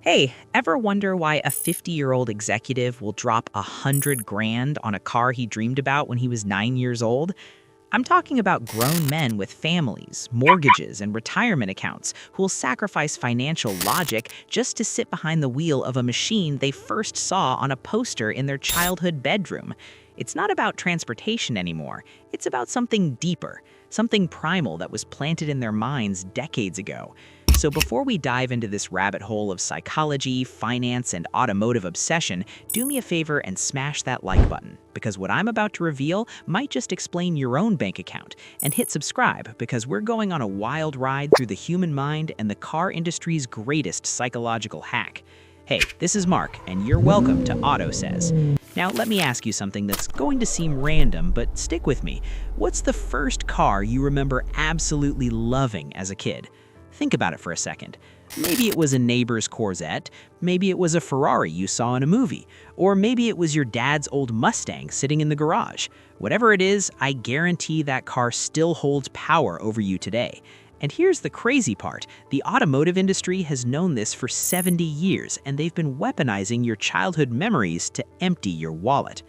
Hey, ever wonder why a 50-year-old executive will drop 100 grand on a car he dreamed about when he was 9 years old? I'm talking about grown men with families, mortgages, and retirement accounts who will sacrifice financial logic just to sit behind the wheel of a machine they first saw on a poster in their childhood bedroom. It's not about transportation anymore. It's about something deeper, something primal that was planted in their minds decades ago. So before we dive into this rabbit hole of psychology, finance, and automotive obsession, do me a favor and smash that like button, because what I'm about to reveal might just explain your own bank account. And hit subscribe, because we're going on a wild ride through the human mind and the car industry's greatest psychological hack. Hey, this is Mark, and you're welcome to AUTOSAYS. Now, let me ask you something that's going to seem random, but stick with me. What's the first car you remember absolutely loving as a kid? Think about it for a second. Maybe it was a neighbor's Corvette, maybe it was a Ferrari you saw in a movie, or maybe it was your dad's old Mustang sitting in the garage. Whatever it is, I guarantee that car still holds power over you today. And here's the crazy part. The automotive industry has known this for 70 years, and they've been weaponizing your childhood memories to empty your wallet.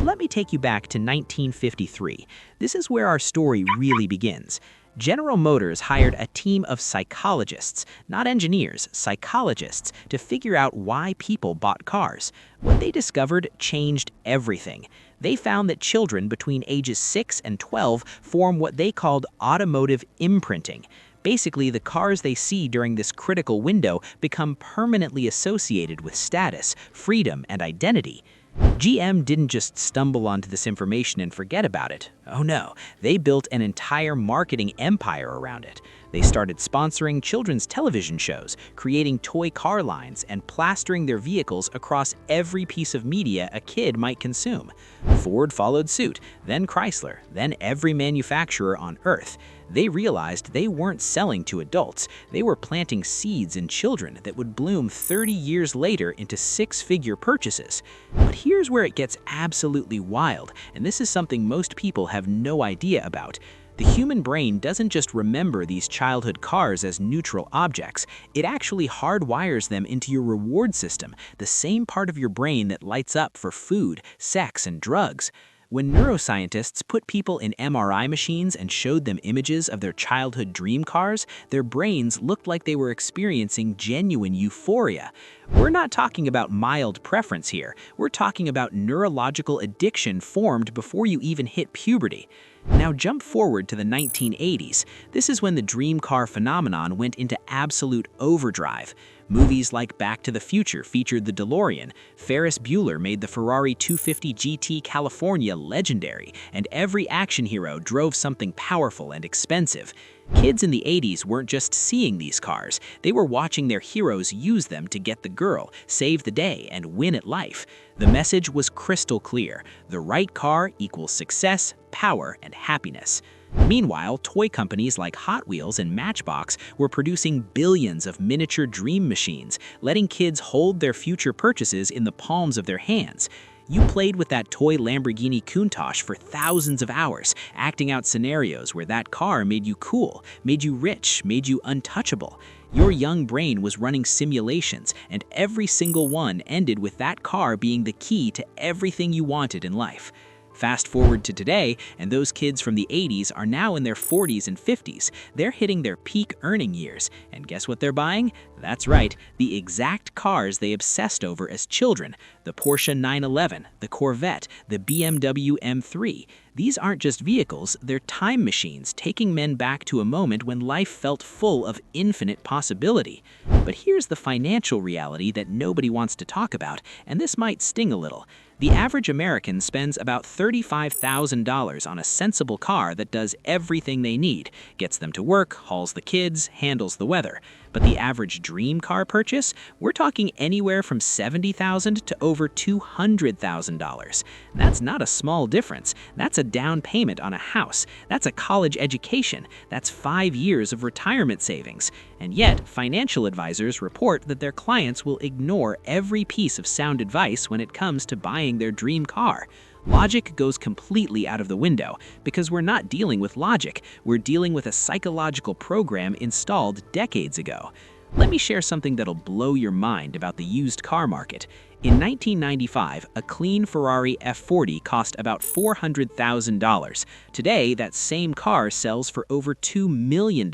Let me take you back to 1953. This is where our story really begins. General Motors hired a team of psychologists, not engineers, psychologists, to figure out why people bought cars. What they discovered changed everything. They found that children between ages 6 and 12 form what they called automotive imprinting. Basically, the cars they see during this critical window become permanently associated with status, freedom, and identity. GM didn't just stumble onto this information and forget about it. Oh no, they built an entire marketing empire around it. They started sponsoring children's television shows, creating toy car lines, and plastering their vehicles across every piece of media a kid might consume. Ford followed suit, then Chrysler, then every manufacturer on Earth. They realized they weren't selling to adults. They were planting seeds in children that would bloom 30 years later into six-figure purchases. But here's where it gets absolutely wild, and this is something most people have no idea about. The human brain doesn't just remember these childhood cars as neutral objects, it actually hardwires them into your reward system, the same part of your brain that lights up for food, sex, and drugs. When neuroscientists put people in MRI machines and showed them images of their childhood dream cars, their brains looked like they were experiencing genuine euphoria. We're not talking about mild preference here. We're talking about neurological addiction formed before you even hit puberty. Now jump forward to the 1980s. This is when the dream car phenomenon went into absolute overdrive. Movies like Back to the Future featured the DeLorean, Ferris Bueller made the Ferrari 250 GT California legendary, and every action hero drove something powerful and expensive. Kids in the 80s weren't just seeing these cars, they were watching their heroes use them to get the girl, save the day, and win at life. The message was crystal clear: the right car equals success, power, and happiness. Meanwhile, toy companies like Hot Wheels and Matchbox were producing billions of miniature dream machines, letting kids hold their future purchases in the palms of their hands. You played with that toy Lamborghini Countach for thousands of hours, acting out scenarios where that car made you cool, made you rich, made you untouchable. Your young brain was running simulations, and every single one ended with that car being the key to everything you wanted in life. Fast forward to today, and those kids from the 80s are now in their 40s and 50s. They're hitting their peak earning years, and guess what they're buying? That's right, the exact cars they obsessed over as children. The Porsche 911, the Corvette, the BMW M3. These aren't just vehicles, they're time machines, taking men back to a moment when life felt full of infinite possibility. But here's the financial reality that nobody wants to talk about, and this might sting a little. The average American spends about $35,000 on a sensible car that does everything they need, gets them to work, hauls the kids, handles the weather. But the average dream car purchase? We're talking anywhere from $70,000 to over $200,000. That's not a small difference. That's a down payment on a house. That's a college education. That's 5 years of retirement savings. And yet, financial advisors report that their clients will ignore every piece of sound advice when it comes to buying their dream car. Logic goes completely out of the window because we're not dealing with logic, we're dealing with a psychological program installed decades ago. Let me share something that'll blow your mind about the used car market. In 1995, a clean Ferrari F40 cost about $400,000. Today, that same car sells for over $2 million.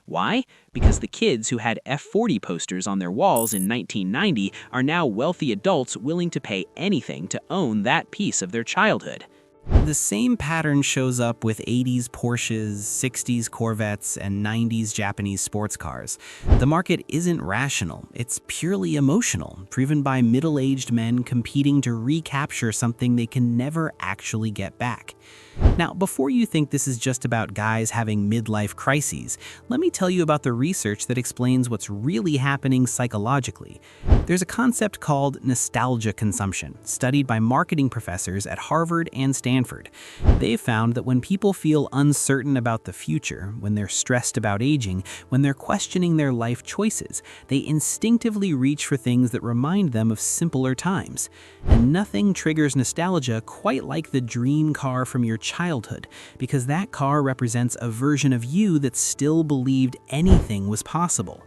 Why? Because the kids who had F40 posters on their walls in 1990 are now wealthy adults willing to pay anything to own that piece of their childhood. The same pattern shows up with 80s Porsches, 60s Corvettes, and 90s Japanese sports cars. The market isn't rational, it's purely emotional, driven by middle-aged men competing to recapture something they can never actually get back. Now, before you think this is just about guys having midlife crises, let me tell you about the research that explains what's really happening psychologically. There's a concept called nostalgia consumption, studied by marketing professors at Harvard and Stanford. They've found that when people feel uncertain about the future, when they're stressed about aging, when they're questioning their life choices, they instinctively reach for things that remind them of simpler times. And nothing triggers nostalgia quite like the dream car from your childhood, because that car represents a version of you that still believed anything was possible.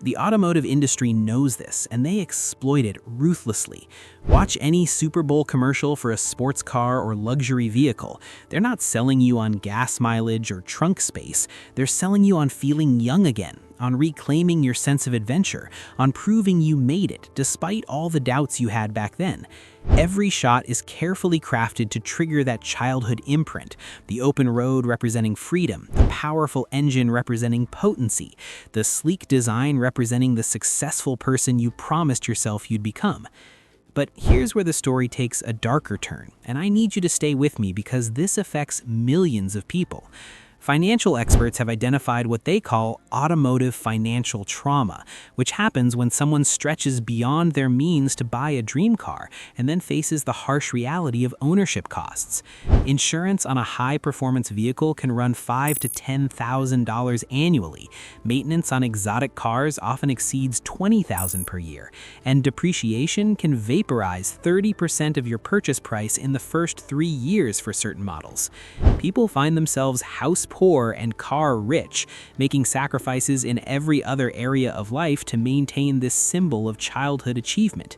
The automotive industry knows this, and they exploit it ruthlessly. Watch any Super Bowl commercial for a sports car or luxury vehicle. They're not selling you on gas mileage or trunk space. They're selling you on feeling young again, on reclaiming your sense of adventure, on proving you made it despite all the doubts you had back then. Every shot is carefully crafted to trigger that childhood imprint, the open road representing freedom, the powerful engine representing potency, the sleek design representing the successful person you promised yourself you'd become. But here's where the story takes a darker turn, and I need you to stay with me because this affects millions of people. Financial experts have identified what they call automotive financial trauma, which happens when someone stretches beyond their means to buy a dream car and then faces the harsh reality of ownership costs. Insurance on a high-performance vehicle can run $5,000 to $10,000 annually. Maintenance on exotic cars often exceeds $20,000 per year, and depreciation can vaporize 30% of your purchase price in the first 3 years for certain models. People find themselves house poor and car rich, making sacrifices in every other area of life to maintain this symbol of childhood achievement.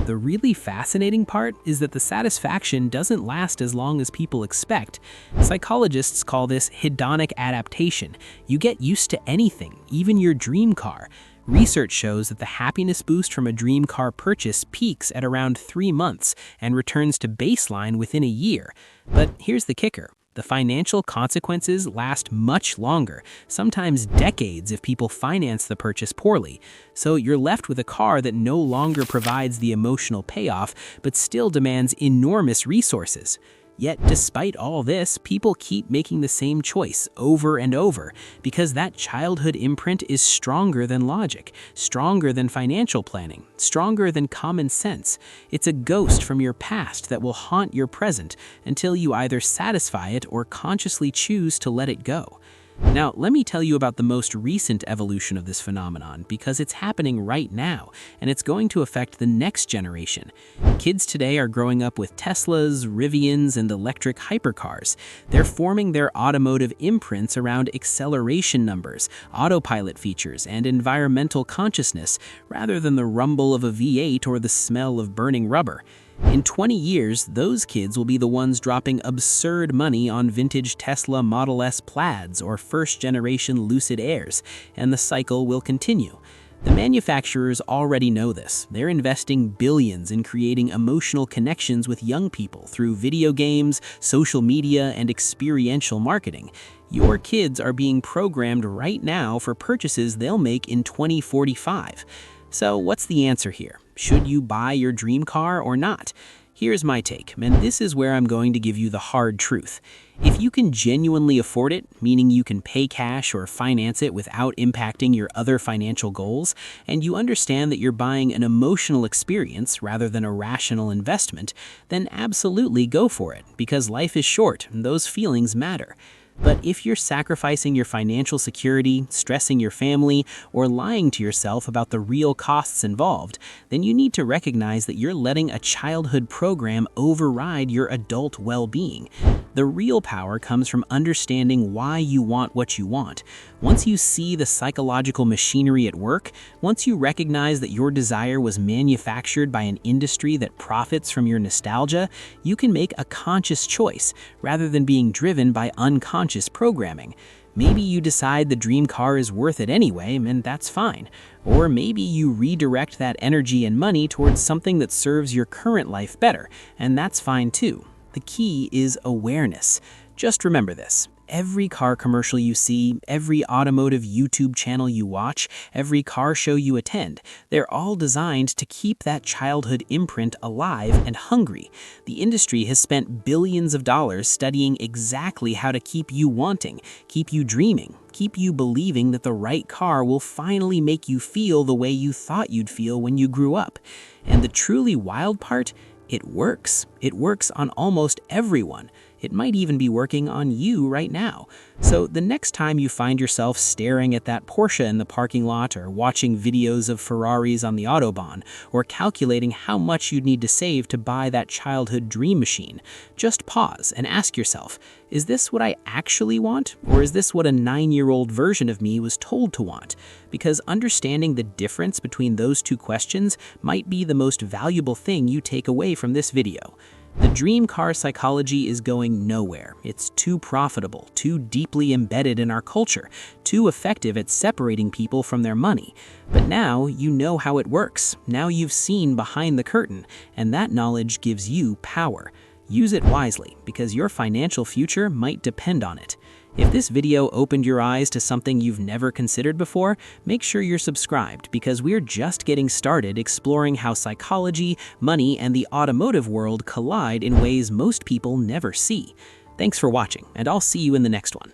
The really fascinating part is that the satisfaction doesn't last as long as people expect. Psychologists call this hedonic adaptation. You get used to anything, even your dream car. Research shows that the happiness boost from a dream car purchase peaks at around 3 months and returns to baseline within a year. But here's the kicker. The financial consequences last much longer, sometimes decades if people finance the purchase poorly. So you're left with a car that no longer provides the emotional payoff, but still demands enormous resources. Yet, despite all this, people keep making the same choice over and over because that childhood imprint is stronger than logic, stronger than financial planning, stronger than common sense. It's a ghost from your past that will haunt your present until you either satisfy it or consciously choose to let it go. Now, let me tell you about the most recent evolution of this phenomenon because it's happening right now, and it's going to affect the next generation. Kids today are growing up with Teslas, Rivians, and electric hypercars. They're forming their automotive imprints around acceleration numbers, autopilot features, and environmental consciousness, rather than the rumble of a V8 or the smell of burning rubber. In 20 years, those kids will be the ones dropping absurd money on vintage Tesla Model S Plaids or first-generation Lucid Airs, and the cycle will continue. The manufacturers already know this. They're investing billions in creating emotional connections with young people through video games, social media, and experiential marketing. Your kids are being programmed right now for purchases they'll make in 2045. So what's the answer here? Should you buy your dream car or not? Here's my take, and this is where I'm going to give you the hard truth. If you can genuinely afford it, meaning you can pay cash or finance it without impacting your other financial goals, and you understand that you're buying an emotional experience rather than a rational investment, then absolutely go for it, because life is short and those feelings matter. But if you're sacrificing your financial security, stressing your family, or lying to yourself about the real costs involved, then you need to recognize that you're letting a childhood program override your adult well-being. The real power comes from understanding why you want what you want. Once you see the psychological machinery at work, once you recognize that your desire was manufactured by an industry that profits from your nostalgia, you can make a conscious choice rather than being driven by unconscious programming. Maybe you decide the dream car is worth it anyway, and that's fine. Or maybe you redirect that energy and money towards something that serves your current life better, and that's fine too. The key is awareness. Just remember this. Every car commercial you see, every automotive YouTube channel you watch, every car show you attend, they're all designed to keep that childhood imprint alive and hungry. The industry has spent billions of dollars studying exactly how to keep you wanting, keep you dreaming, keep you believing that the right car will finally make you feel the way you thought you'd feel when you grew up. And the truly wild part? It works. It works on almost everyone. It might even be working on you right now. So the next time you find yourself staring at that Porsche in the parking lot, or watching videos of Ferraris on the Autobahn, or calculating how much you'd need to save to buy that childhood dream machine, just pause and ask yourself, is this what I actually want? Or is this what a 9-year-old version of me was told to want? Because understanding the difference between those two questions might be the most valuable thing you take away from this video. The dream car psychology is going nowhere. It's too profitable, too deeply embedded in our culture, too effective at separating people from their money. But now you know how it works. Now you've seen behind the curtain, and that knowledge gives you power. Use it wisely, because your financial future might depend on it. If this video opened your eyes to something you've never considered before, make sure you're subscribed, because we're just getting started exploring how psychology, money, and the automotive world collide in ways most people never see. Thanks for watching, and I'll see you in the next one.